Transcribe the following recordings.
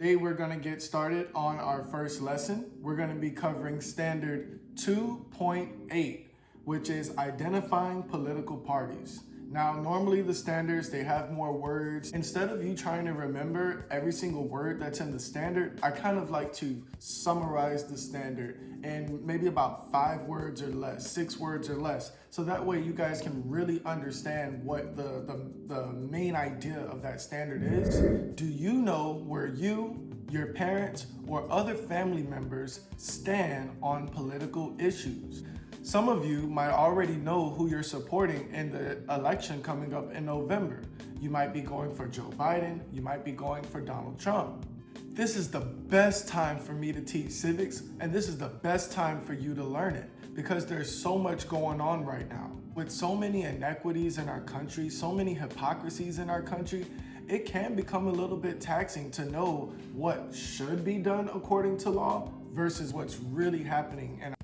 Today we're going to get started on our first lesson. We're going to be covering standard 2.8, which is identifying political parties. Now, normally the standards, they have more words. Instead of you trying to remember every single word that's in the standard, I kind of like to summarize the standard in maybe about 5 words or less, 6 words or less. So that way you guys can really understand what the main idea of that standard is. Do you know where you, your parents, or other family members stand on political issues? Some of you might already know who you're supporting in the election coming up in November. You might be going for Joe Biden, you might be going for Donald Trump. This is the best time for me to teach civics, and this is the best time for you to learn it because there's so much going on right now. With so many inequities in our country, so many hypocrisies in our country, it can become a little bit taxing to know what should be done according to law versus what's really happening in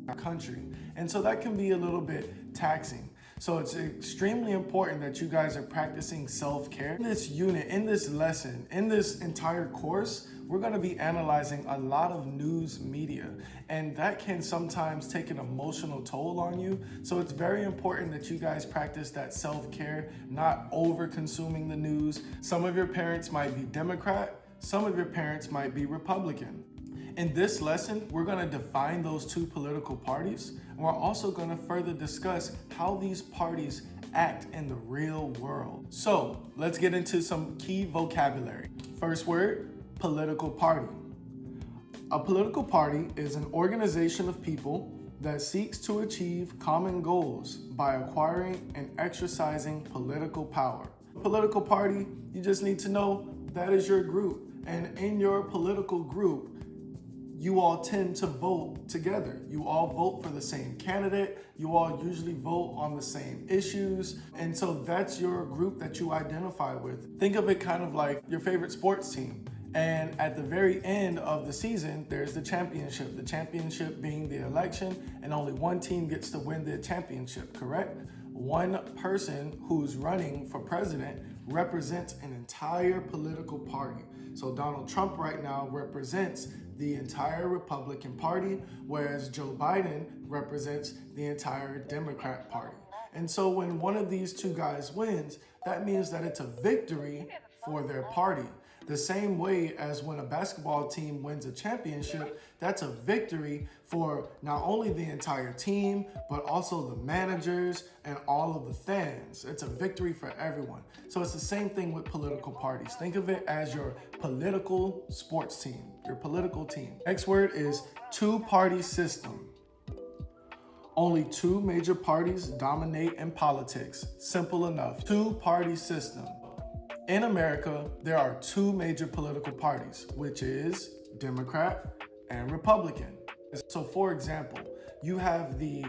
our country. And so that can be a little bit taxing. So it's extremely important that you guys are practicing self-care. In this unit, in this lesson, in this entire course, we're going to be analyzing a lot of news media, and that can sometimes take an emotional toll on you. So it's very important that you guys practice that self-care, not over-consuming the news. Some of your parents might be Democrat, some of your parents might be Republican. In this lesson, we're going to define those two political parties, and we're also going to further discuss how these parties act in the real world. So let's get into some key vocabulary. First word, political party. A political party is an organization of people that seeks to achieve common goals by acquiring and exercising political power. Political party, you just need to know that is your group, and in your political group, you all tend to vote together. You all vote for the same candidate. You all usually vote on the same issues. And so that's your group that you identify with. Think of it kind of like your favorite sports team. And at the very end of the season, there's the championship. The championship being the election, and only one team gets to win the championship, correct? One person who's running for president represents an entire political party. So Donald Trump right now represents the entire Republican Party, whereas Joe Biden represents the entire Democrat Party. And so when one of these two guys wins, that means that it's a victory for their party. The same way as when a basketball team wins a championship, that's a victory for not only the entire team, but also the managers and all of the fans. It's a victory for everyone. So it's the same thing with political parties. Think of it as your political sports team, your political team. Next word is two-party system. Only 2 major parties dominate in politics. Simple enough. Two-party system. In America, there are 2 major political parties, which is Democrat and Republican. So for example, you have the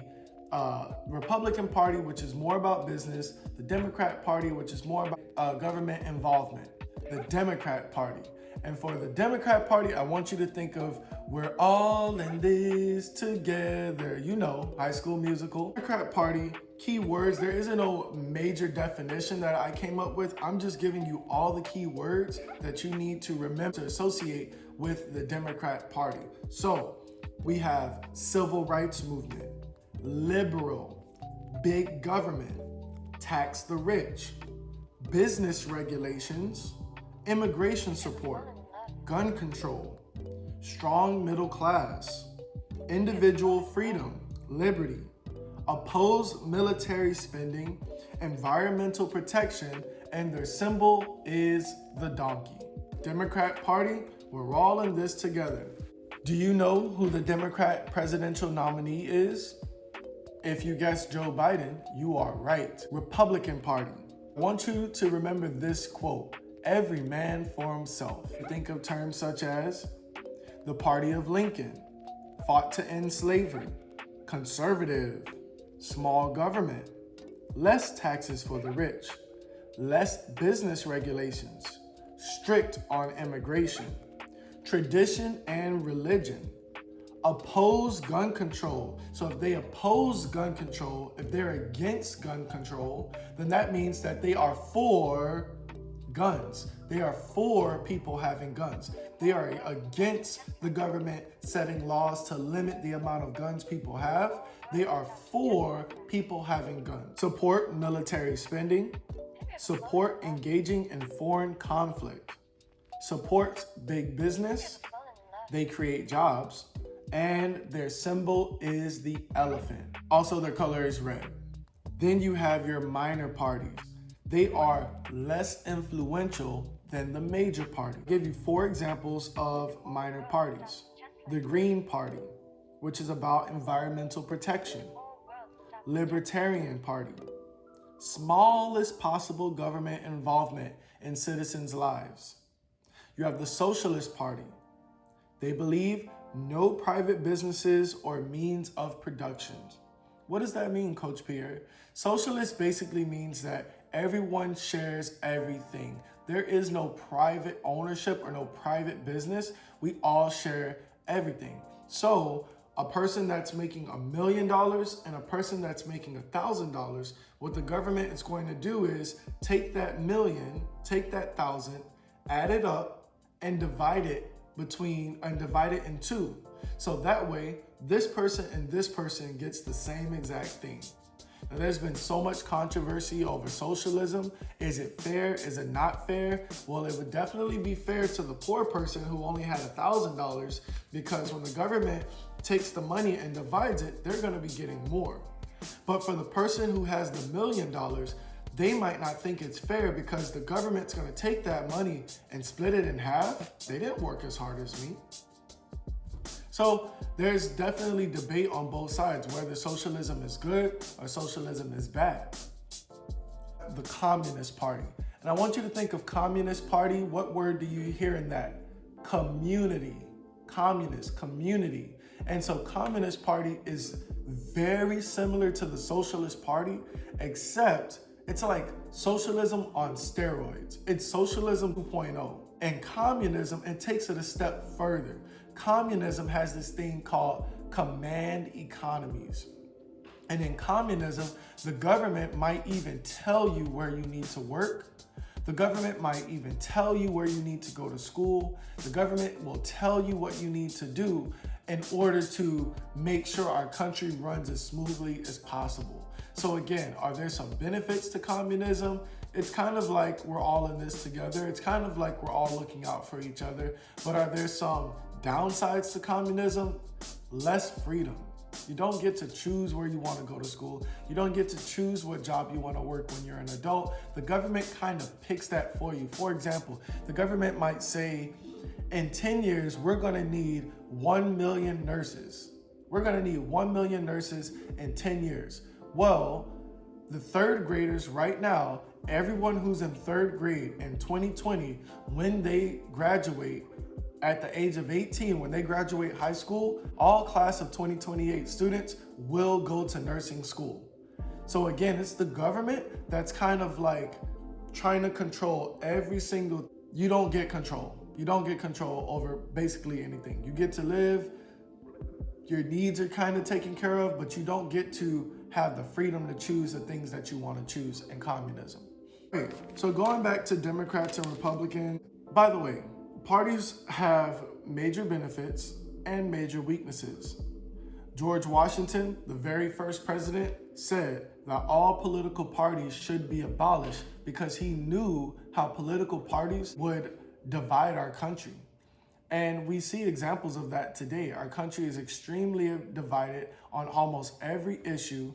Republican Party, which is more about business, the Democrat Party, which is more about government involvement, the Democrat Party. And for the Democrat Party, I want you to think of we're all in this together. You know, High School Musical. Democrat Party, key words, there isn't no major definition that I came up with. I'm just giving you all the key words that you need to remember to associate with the Democrat Party. So we have civil rights movement, liberal, big government, tax the rich, business regulations, immigration support, gun control, strong middle class, individual freedom, liberty, oppose military spending, environmental protection, and their symbol is the donkey. Democrat Party, we're all in this together. Do you know who the Democrat presidential nominee is? If you guessed Joe Biden, you are right. Republican Party. I want you to remember this quote: every man for himself. Think of terms such as the Party of Lincoln, fought to end slavery, conservative, small government, less taxes for the rich, less business regulations, strict on immigration, tradition and religion, oppose gun control. So if they oppose gun control, if they're against gun control, then that means that they are for guns. They are for people having guns. They are against the government setting laws to limit the amount of guns people have. They are for people having guns. Support military spending. Support engaging in foreign conflict. Supports big business. They create jobs. And their symbol is the elephant. Also, their color is red. Then you have your minor parties. They are less influential than the major party. I'll give you 4 examples of minor parties. The Green Party, which is about environmental protection. Libertarian Party, smallest possible government involvement in citizens' lives. You have the Socialist Party. They believe no private businesses or means of production. What does that mean, Coach Pierre? Socialist basically means that everyone shares everything. There is no private ownership or no private business. We all share everything. So a person that's making $1 million and a person that's making $1,000, what the government is going to do is take that million, take that thousand, add it up, and divide it in 2. So that way, this person and this person gets the same exact thing. Now, there's been so much controversy over socialism. Is it fair? Is it not fair? Well, it would definitely be fair to the poor person who only had $1,000, because when the government takes the money and divides it, they're going to be getting more. But for the person who has the $1 million, they might not think it's fair because the government's going to take that money and split it in half. They didn't work as hard as me. So there's definitely debate on both sides, whether socialism is good or socialism is bad. The Communist Party. And I want you to think of Communist Party. What word do you hear in that? Community. Communist, community. And so Communist Party is very similar to the Socialist Party, except it's like socialism on steroids. It's socialism 2.0. And communism, it takes it a step further. Communism has this thing called command economies. And in communism, the government might even tell you where you need to work. The government might even tell you where you need to go to school. The government will tell you what you need to do in order to make sure our country runs as smoothly as possible. So again, are there some benefits to communism? It's kind of like we're all in this together. It's kind of like we're all looking out for each other. But are there some downsides to communism? Less freedom. You don't get to choose where you want to go to school. You don't get to choose what job you want to work when you're an adult. The government kind of picks that for you. For example, the government might say, in 10 years, we're going to need 1 million nurses. We're going to need 1 million nurses in 10 years. Well, the 3rd graders right now, everyone who's in 3rd grade in 2020, when they graduate at the age of 18, when they graduate high school, all class of 2028 students will go to nursing school. So again, it's the government that's kind of like trying to control every single, you don't get control. You don't get control over basically anything. You get to live, your needs are kind of taken care of, but you don't get to have the freedom to choose the things that you want to choose in communism. Okay, so going back to Democrats and Republicans, by the way, parties have major benefits and major weaknesses. George Washington, the very first president, said that all political parties should be abolished because he knew how political parties would divide our country. And we see examples of that today. Our country is extremely divided on almost every issue.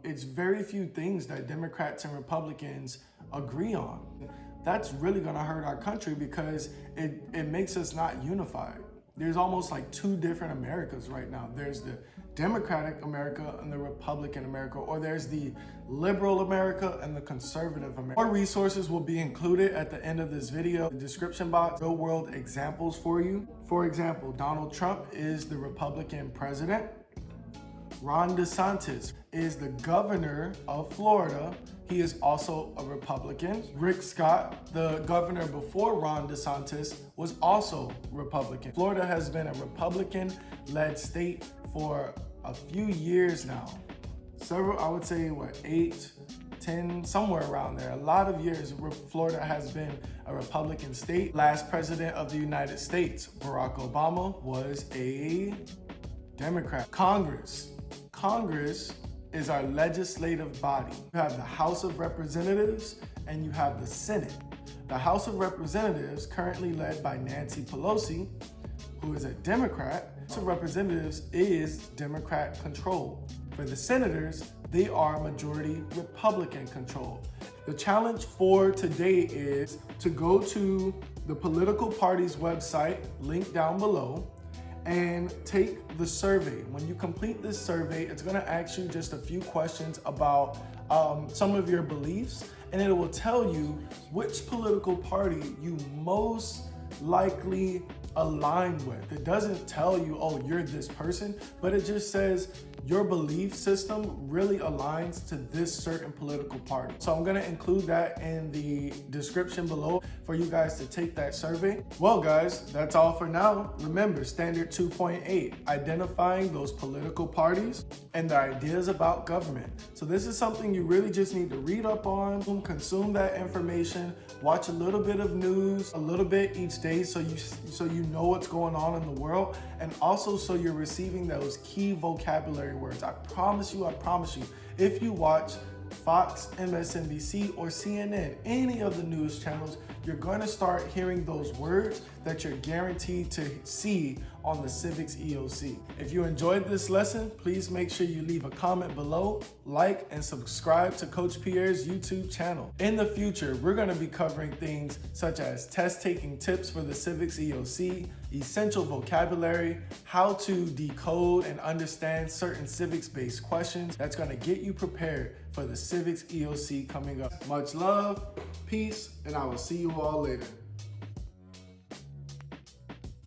It's very few things that Democrats and Republicans agree on. That's really gonna hurt our country because it makes us not unified. There's almost like 2 different Americas right now. There's the Democratic America and the Republican America, or there's the liberal America and the conservative America. More resources will be included at the end of this video. The description box, real world examples for you. For example, Donald Trump is the Republican president. Ron DeSantis is the governor of Florida. He is also a Republican. Rick Scott, the governor before Ron DeSantis, was also Republican. Florida has been a Republican-led state for a few years now. Several, I would say, 8, 10, somewhere around there. A lot of years, Florida has been a Republican state. Last president of the United States, Barack Obama, was a Democrat. Congress is our legislative body. You have the House of Representatives and you have the Senate. The House of Representatives, currently led by Nancy Pelosi, who is a Democrat. House of Representatives is Democrat controlled. For the senators, they are majority Republican controlled. The challenge for today is to go to the political party's website, link down below, and take the survey. When you complete this survey, it's gonna ask you just a few questions about some of your beliefs, and it will tell you which political party you most likely align with. It doesn't tell you, oh, you're this person, but it just says your belief system really aligns to this certain political party. So I'm gonna include that in the description below for you guys to take that survey. Well, guys, that's all for now. Remember, Standard 2.8, identifying those political parties and their ideas about government. So this is something you really just need to read up on, consume that information, watch a little bit of news, a little bit each day so you know what's going on in the world, and also so you're receiving those key vocabulary words. I promise you, if you watch Fox, MSNBC, or CNN, any of the news channels, you're going to start hearing those words that you're guaranteed to see on the Civics EOC. If you enjoyed this lesson, please make sure you leave a comment below, like, and subscribe to Coach Pierre's YouTube channel. In the future, we're going to be covering things such as test-taking tips for the Civics EOC, essential vocabulary, how to decode and understand certain civics-based questions that's going to get you prepared for the Civics EOC coming up. Much love, peace, and I will see you all later.